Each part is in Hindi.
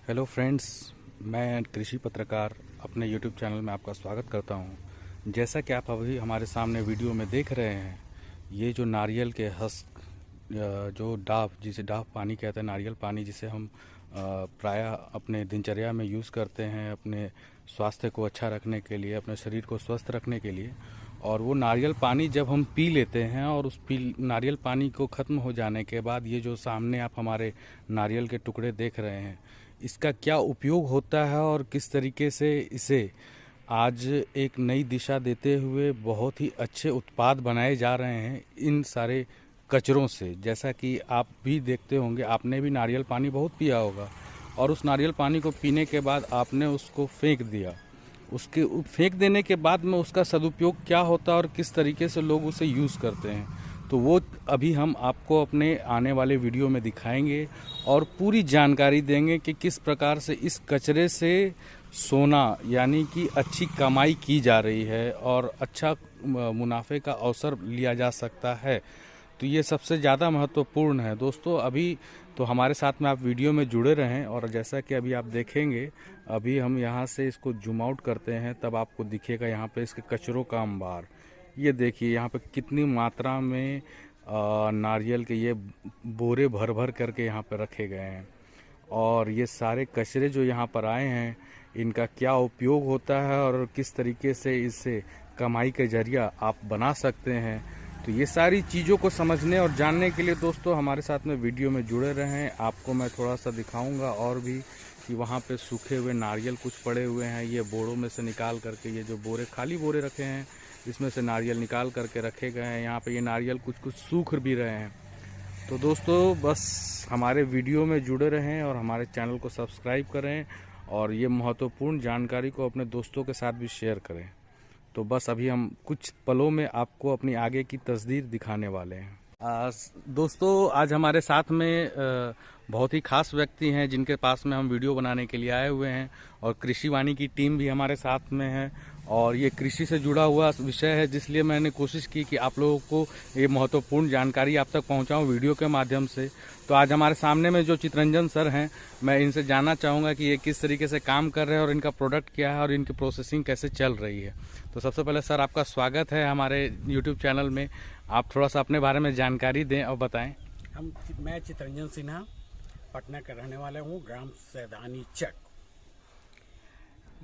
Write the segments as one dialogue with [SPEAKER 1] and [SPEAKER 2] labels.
[SPEAKER 1] हेलो फ्रेंड्स, मैं कृषि पत्रकार अपने यूट्यूब चैनल में आपका स्वागत करता हूं। जैसा कि आप अभी हमारे सामने वीडियो में देख रहे हैं, ये जो नारियल के हस्क जो डाब, जिसे डाब पानी कहते हैं, नारियल पानी जिसे हम प्रायः अपने दिनचर्या में यूज़ करते हैं अपने स्वास्थ्य को अच्छा रखने के लिए, अपने शरीर को स्वस्थ रखने के लिए। और वो नारियल पानी जब हम पी लेते हैं और उस नारियल पानी को ख़त्म हो जाने के बाद ये जो सामने आप हमारे नारियल के टुकड़े देख रहे हैं, इसका क्या उपयोग होता है और किस तरीके से इसे आज एक नई दिशा देते हुए बहुत ही अच्छे उत्पाद बनाए जा रहे हैं इन सारे कचरों से। जैसा कि आप भी देखते होंगे, आपने भी नारियल पानी बहुत पिया होगा और उस नारियल पानी को पीने के बाद आपने उसको फेंक दिया। उसके फेंक देने के बाद में उसका सदुपयोग क्या होता है और किस तरीके से लोग उसे यूज़ करते हैं, तो वो अभी हम आपको अपने आने वाले वीडियो में दिखाएंगे और पूरी जानकारी देंगे कि किस प्रकार से इस कचरे से सोना यानी कि अच्छी कमाई की जा रही है और अच्छा मुनाफे का अवसर लिया जा सकता है। तो ये सबसे ज़्यादा महत्वपूर्ण है दोस्तों। अभी तो हमारे साथ में आप वीडियो में जुड़े रहें और जैसा कि अभी आप देखेंगे, अभी हम यहाँ से इसको जूम आउट करते हैं तब आपको दिखेगा यहाँ पे इसके कचरों का अंबार। ये देखिए यहाँ पे कितनी मात्रा में नारियल के ये बोरे भर भर करके यहाँ पे रखे गए हैं और ये सारे कचरे जो यहाँ पर आए हैं, इनका क्या उपयोग होता है और किस तरीके से इससे कमाई का जरिया आप बना सकते हैं। तो ये सारी चीज़ों को समझने और जानने के लिए दोस्तों हमारे साथ में वीडियो में जुड़े रहें। आपको मैं थोड़ा सा दिखाऊंगा और भी कि वहाँ पे सूखे हुए नारियल कुछ पड़े हुए हैं, ये बोरों में से निकाल करके, ये जो बोरे खाली बोरे रखे हैं इसमें से नारियल निकाल करके रखे गए हैं। यहाँ पे ये नारियल कुछ कुछ सूख भी रहे हैं। तो दोस्तों बस हमारे वीडियो में जुड़े रहें और हमारे चैनल को सब्सक्राइब करें और ये महत्वपूर्ण जानकारी को अपने दोस्तों के साथ भी शेयर करें। तो बस अभी हम कुछ पलों में आपको अपनी आगे की तस्वीर दिखाने वाले हैं। दोस्तों आज हमारे साथ में बहुत ही खास व्यक्ति हैं जिनके पास में हम वीडियो बनाने के लिए आए हुए हैं और कृषि वाणी की टीम भी हमारे साथ में है और ये कृषि से जुड़ा हुआ विषय है, जिसलिए मैंने कोशिश की कि आप लोगों को ये महत्वपूर्ण जानकारी आप तक पहुंचाऊं वीडियो के माध्यम से। तो आज हमारे सामने में जो चितरंजन सर हैं, मैं इनसे जानना चाहूँगा कि ये किस तरीके से काम कर रहे हैं और इनका प्रोडक्ट क्या है और इनकी प्रोसेसिंग कैसे चल रही है। तो सबसे पहले सर आपका स्वागत है हमारे यूट्यूब चैनल में। आप थोड़ा सा अपने बारे में जानकारी दें और बताएं।
[SPEAKER 2] मैं चितरंजन सिन्हा पटना का रहने वाला हूँ, ग्राम सैदानी चक।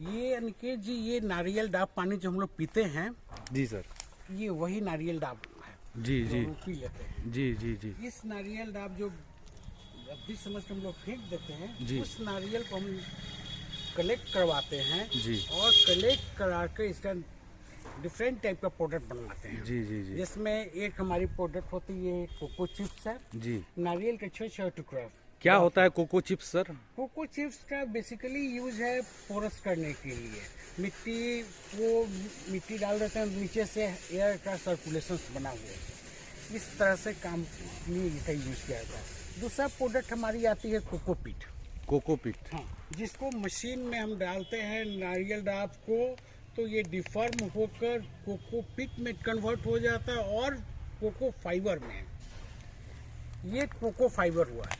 [SPEAKER 2] ये अनिकेत जी, ये नारियल डाब पानी जो हम लोग पीते हैं
[SPEAKER 1] जी सर,
[SPEAKER 2] ये वही नारियल डाब है
[SPEAKER 1] जी जी
[SPEAKER 2] पी लेते हैं।
[SPEAKER 1] जी जी जी।
[SPEAKER 2] इस नारियल डाब जो अभी समझ के हम लोग फेंक देते हैं
[SPEAKER 1] जी।
[SPEAKER 2] उस नारियल को हम कलेक्ट करवाते हैं
[SPEAKER 1] जी
[SPEAKER 2] और कलेक्ट करा के इसका डिफरेंट टाइप का प्रोडक्ट बनाते हैं।
[SPEAKER 1] जी जी जी।
[SPEAKER 2] जिसमें एक हमारी प्रोडक्ट होती है कोको चिप्स है,
[SPEAKER 1] जी।
[SPEAKER 2] नारियल के छोटे छोटे टुकड़ा।
[SPEAKER 1] क्या होता है coco chips sir?
[SPEAKER 2] Coco chips का बेसिकली यूज है पोरस करने के लिए। मिट्टी डाल देते हैं, नीचे से एयर का सर्कुलेशन बना हुआ है, इस तरह से काम लिए इसका यूज किया जाता है। दूसरा प्रोडक्ट हमारी आती है कोकोपीट।
[SPEAKER 1] कोकोपीट,
[SPEAKER 2] हाँ, जिसको मशीन में हम डालते हैं नारियल डाब को, तो ये डिफॉर्म होकर कोकोपीट में कन्वर्ट हो जाता है और कोको फाइबर में, ये कोको फाइबर हुआ है।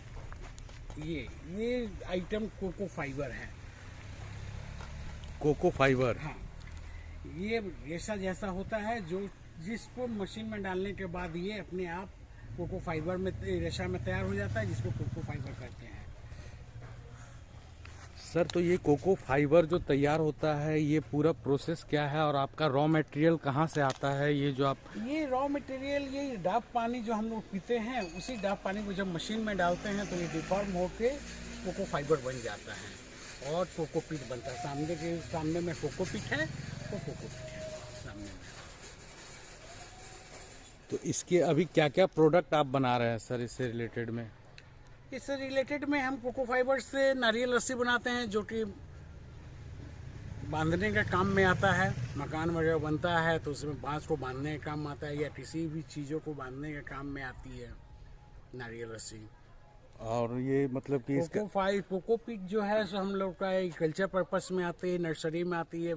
[SPEAKER 2] ये आइटम कोको फाइबर है।
[SPEAKER 1] Coco fibre.
[SPEAKER 2] हाँ, ये रेशा जैसा होता है जो जिसको मशीन में डालने के बाद ये अपने आप कोको फाइबर में रेशा में तैयार हो जाता है, जिसको कोको फाइबर कहते हैं।
[SPEAKER 1] सर तो ये कोको फाइबर जो तैयार होता है, ये पूरा प्रोसेस क्या है और आपका रॉ मटेरियल कहाँ से आता है? ये जो आप
[SPEAKER 2] ये रॉ मटेरियल, ये डाब पानी जो हम लोग पीते हैं, उसी डाब पानी को जब मशीन में डालते हैं तो ये डिफॉर्म होके कोको फाइबर बन जाता है और कोकोपीट बनता है। सामने में कोकोपीट है, तो कोकोपीट है सामने में।
[SPEAKER 1] तो इसके अभी क्या क्या प्रोडक्ट आप बना रहे हैं सर इससे रिलेटेड में?
[SPEAKER 2] इससे रिलेटेड में हम कोको फाइबर से नारियल रस्सी बनाते हैं, जो कि बांधने का काम में आता है। मकान वगैरह बनता है तो उसमें बांस को बांधने का काम आता है, या किसी भी चीज़ों को बांधने का काम में आती है नारियल रस्सी।
[SPEAKER 1] और ये मतलब कि
[SPEAKER 2] कोकोपीट जो है सो हम लोग का एग्रीकल्चर पर्पस में आती है, नर्सरी में आती है,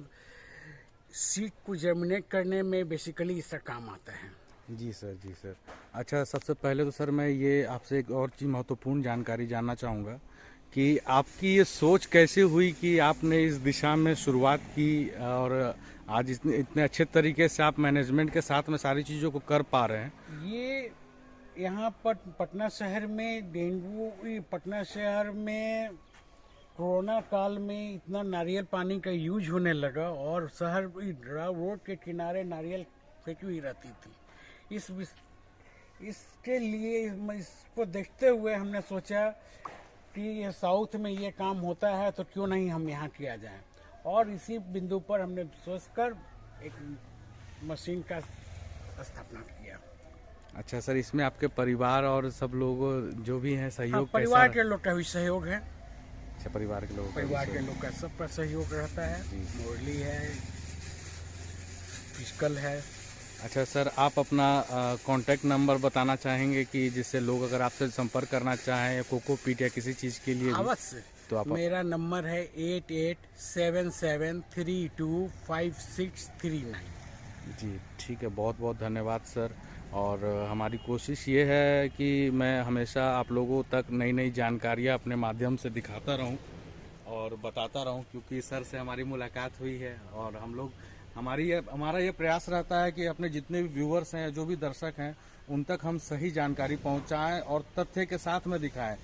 [SPEAKER 2] सीड को जर्मिनेट करने में बेसिकली इसका काम आता है।
[SPEAKER 1] जी सर, जी सर। अच्छा, सबसे पहले तो सर मैं ये आपसे एक और चीज़ महत्वपूर्ण जानकारी जानना चाहूँगा कि आपकी ये सोच कैसे हुई कि आपने इस दिशा में शुरुआत की और आज इतने अच्छे तरीके से आप मैनेजमेंट के साथ में सारी चीज़ों को कर पा रहे हैं।
[SPEAKER 2] ये यहाँ पर पटना शहर में पटना शहर में कोरोना काल में इतना नारियल पानी का यूज होने लगा और शहर रोड के किनारे नारियल फेंकी हुई रहती थी। इसके लिए इसको देखते हुए हमने सोचा कि ये साउथ में ये काम होता है तो क्यों नहीं हम यहाँ किया जाए, और इसी बिंदु पर हमने सोचकर एक मशीन का स्थापना किया।
[SPEAKER 1] अच्छा सर, इसमें आपके परिवार और सब लोग जो भी हैं सहयोग
[SPEAKER 2] परिवार के लोग का भी सहयोग है।
[SPEAKER 1] अच्छा, परिवार के लोग
[SPEAKER 2] का सबका सहयोग रहता है। मुरली है, फिजिकल है।
[SPEAKER 1] अच्छा सर, आप अपना कांटेक्ट नंबर बताना चाहेंगे कि जिससे लोग अगर आपसे संपर्क करना चाहें या कोकोपीट या किसी चीज़ के लिए
[SPEAKER 2] अवश्य। तो मेरा नंबर है 8877325639।
[SPEAKER 1] जी ठीक है, बहुत बहुत धन्यवाद सर। और हमारी कोशिश ये है कि मैं हमेशा आप लोगों तक नई नई जानकारियाँ अपने माध्यम से दिखाता रहूं और बताता रहूं, क्योंकि सर से हमारी मुलाकात हुई है और हमारा ये प्रयास रहता है कि अपने जितने भी व्यूअर्स हैं, जो भी दर्शक हैं, उन तक हम सही जानकारी पहुंचाएं और तथ्य के साथ में दिखाएं।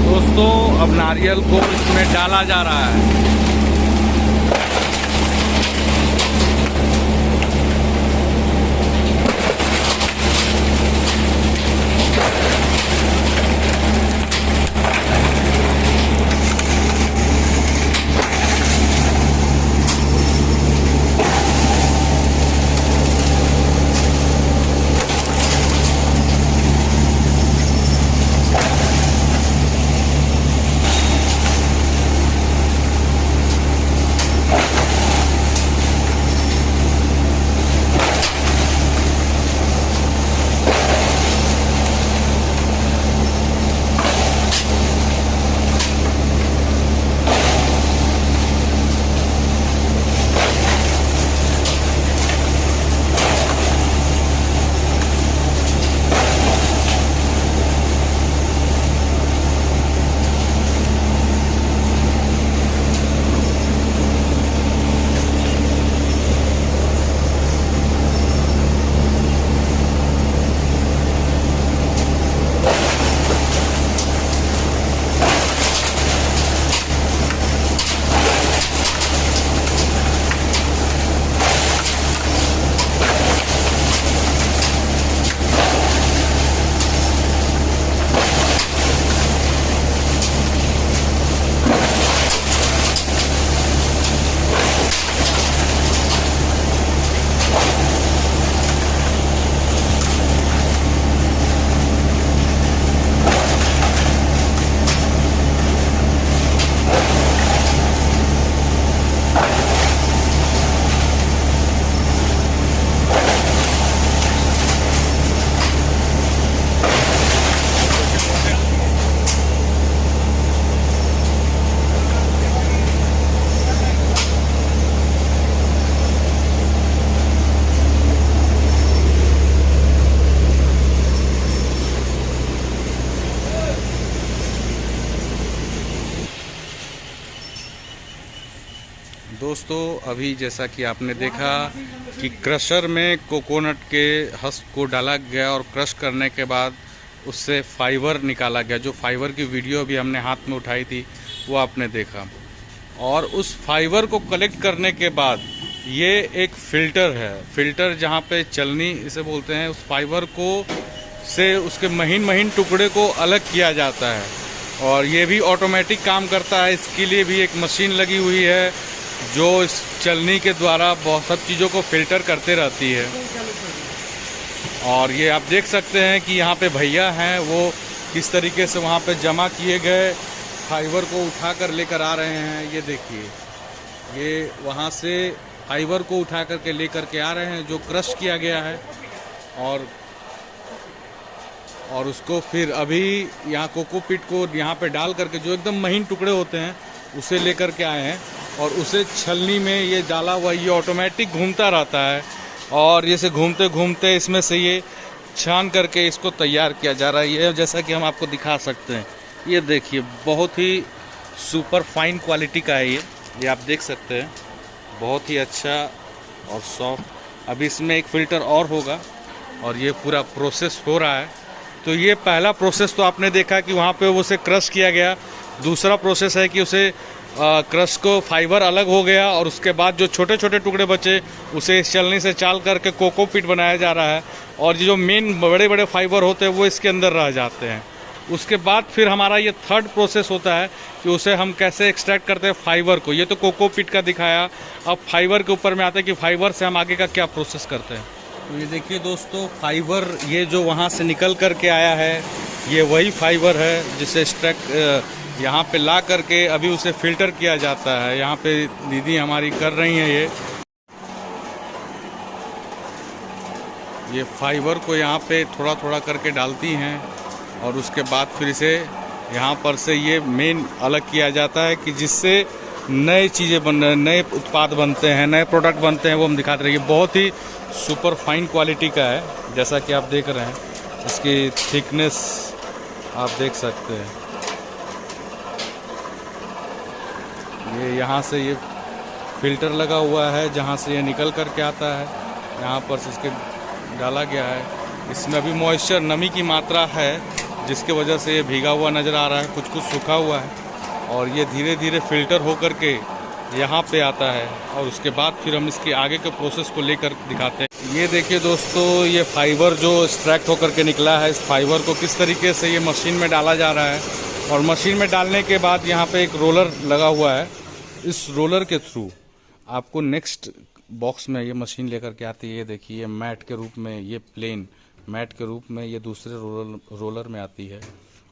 [SPEAKER 1] दोस्तों, अब नारियल को इसमें डाला जा रहा है। दोस्तों, अभी जैसा कि आपने देखा कि क्रशर में कोकोनट के हस्क को डाला गया और क्रश करने के बाद उससे फाइबर निकाला गया। जो फाइबर की वीडियो अभी हमने हाथ में उठाई थी वो आपने देखा। और उस फाइबर को कलेक्ट करने के बाद ये एक फ़िल्टर है, फ़िल्टर जहाँ पे चलनी इसे बोलते हैं, उस फाइबर को से उसके महीन महीन टुकड़े को अलग किया जाता है और ये भी ऑटोमेटिक काम करता है। इसके लिए भी एक मशीन लगी हुई है जो इस चलनी के द्वारा बहुत सब चीज़ों को फिल्टर करते रहती है। और ये आप देख सकते हैं कि यहाँ पे भैया हैं, वो किस तरीके से वहाँ पे जमा किए गए फाइबर को उठा कर लेकर आ रहे हैं। ये देखिए, ये वहाँ से फाइबर को उठा करके लेकर के आ रहे हैं जो क्रश किया गया है और उसको फिर अभी यहाँ कोकोपीट को यहाँ पे डाल करके जो एकदम महीन टुकड़े होते हैं उसे लेकर के आए हैं और उसे छलनी में ये डाला हुआ, ये ऑटोमेटिक घूमता रहता है और ये से घूमते घूमते इसमें से ये छान करके इसको तैयार किया जा रहा है। ये जैसा कि हम आपको दिखा सकते हैं, ये देखिए बहुत ही सुपर फाइन क्वालिटी का है ये आप देख सकते हैं, बहुत ही अच्छा और सॉफ्ट। अभी इसमें एक फ़िल्टर और होगा और ये पूरा प्रोसेस हो रहा है। तो ये पहला प्रोसेस तो आपने देखा कि वहाँ पे उसे क्रश किया गया। दूसरा प्रोसेस है कि उसे क्रश को फाइबर अलग हो गया और उसके बाद जो छोटे छोटे टुकड़े बचे उसे इस चलनी से चाल करके कोकोपीट बनाया जा रहा है और जो मेन बड़े बड़े फाइबर होते हैं वो इसके अंदर रह जाते हैं। उसके बाद फिर हमारा ये थर्ड प्रोसेस होता है कि उसे हम कैसे एक्सट्रैक्ट करते हैं फाइबर को। ये तो कोकोपीट का दिखाया, अब फाइबर के ऊपर में आता है कि फाइबर से हम आगे का क्या प्रोसेस करते हैं। तो ये देखिए दोस्तों, फाइबर ये जो वहाँ से निकल करके आया है ये वही फाइबर है जिसे एक्सट्रैक्ट यहाँ पे ला करके अभी उसे फिल्टर किया जाता है। यहाँ पे दीदी हमारी कर रही हैं ये फाइबर को यहाँ पे थोड़ा थोड़ा करके डालती हैं और उसके बाद फिर इसे यहाँ पर से ये मेन अलग किया जाता है कि जिससे नए चीज़ें नए उत्पाद बनते हैं, नए प्रोडक्ट बनते हैं, वो हम दिखाते रहिए। बहुत ही सुपर फाइन क्वालिटी का है, जैसा कि आप देख रहे हैं। इसकी थिकनेस आप देख सकते हैं। ये यहाँ से ये फिल्टर लगा हुआ है जहाँ से ये निकल कर के आता है, यहाँ पर से इसके डाला गया है। इसमें अभी मॉइस्चर नमी की मात्रा है जिसके वजह से ये भीगा हुआ नज़र आ रहा है, कुछ कुछ सूखा हुआ है और ये धीरे धीरे फिल्टर हो कर के यहाँ पे आता है और उसके बाद फिर हम इसके आगे के प्रोसेस को लेकर दिखाते हैं। ये देखिए दोस्तों, ये फाइबर जो एक्सट्रैक्ट होकर के निकला है, इस फाइबर को किस तरीके से ये मशीन में डाला जा रहा है और मशीन में डालने के बाद यहाँ पे एक रोलर लगा हुआ है। इस रोलर के थ्रू आपको नेक्स्ट बॉक्स में ये मशीन लेकर के आती है। ये देखिए, ये मैट के रूप में, ये प्लेन मैट के रूप में ये दूसरे रोलर में आती है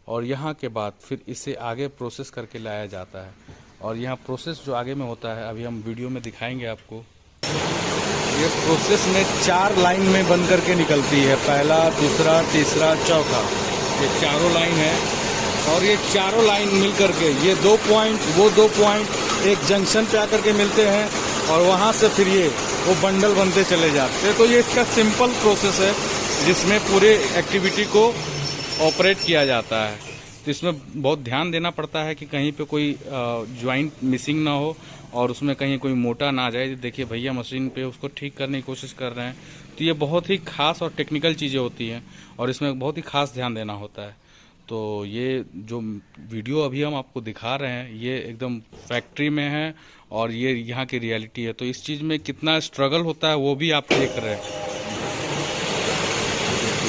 [SPEAKER 1] और यहाँ के बाद फिर इसे आगे प्रोसेस करके लाया जाता है। और यहाँ प्रोसेस जो आगे में होता है अभी हम वीडियो में दिखाएंगे आपको। ये प्रोसेस में 4 लाइन में बन करके निकलती है, पहला, दूसरा, तीसरा, चौथा। ये चारों लाइन है और ये चारों लाइन मिल करके ये 2 पॉइंट, वो 2 पॉइंट एक जंक्शन पे आकर के मिलते हैं और वहाँ से फिर ये वो बंडल बनते चले जाते हैं। तो ये इसका सिंपल प्रोसेस है जिसमें पूरे एक्टिविटी को ऑपरेट किया जाता है। तो इसमें बहुत ध्यान देना पड़ता है कि कहीं पे कोई जॉइंट मिसिंग ना हो और उसमें कहीं कोई मोटा ना आ जाए। देखिए भैया मशीन पे उसको ठीक करने की कोशिश कर रहे हैं। तो ये बहुत ही खास और टेक्निकल चीज़ें होती हैं और इसमें बहुत ही खास ध्यान देना होता है। तो ये जो वीडियो अभी हम आपको दिखा रहे हैं ये एकदम फैक्ट्री में है और ये यहाँ की रियलिटी है। तो इस चीज़ में कितना स्ट्रगल होता है वो भी आप देख रहे हैं।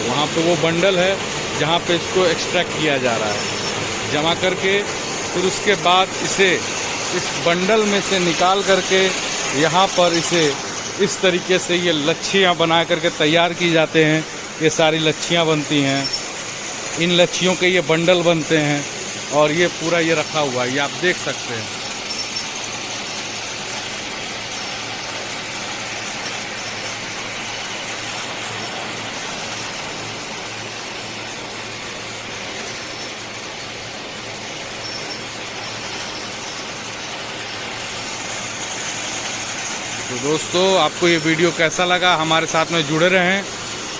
[SPEAKER 1] वहाँ पे वो बंडल है जहाँ पे इसको एक्सट्रैक्ट किया जा रहा है, जमा करके फिर उसके बाद इसे इस बंडल में से निकाल करके यहाँ पर इसे इस तरीके से ये लच्छियाँ बना करके तैयार की जाते हैं। ये सारी लच्छियाँ बनती हैं, इन लच्छियों के ये बंडल बनते हैं और ये पूरा ये रखा हुआ है, ये आप देख सकते हैं। तो दोस्तों, आपको ये वीडियो कैसा लगा? हमारे साथ में जुड़े रहें,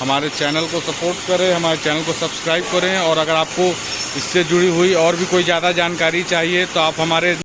[SPEAKER 1] हमारे चैनल को सपोर्ट करें, हमारे चैनल को सब्सक्राइब करें और अगर आपको इससे जुड़ी हुई और भी कोई ज़्यादा जानकारी चाहिए तो आप हमारे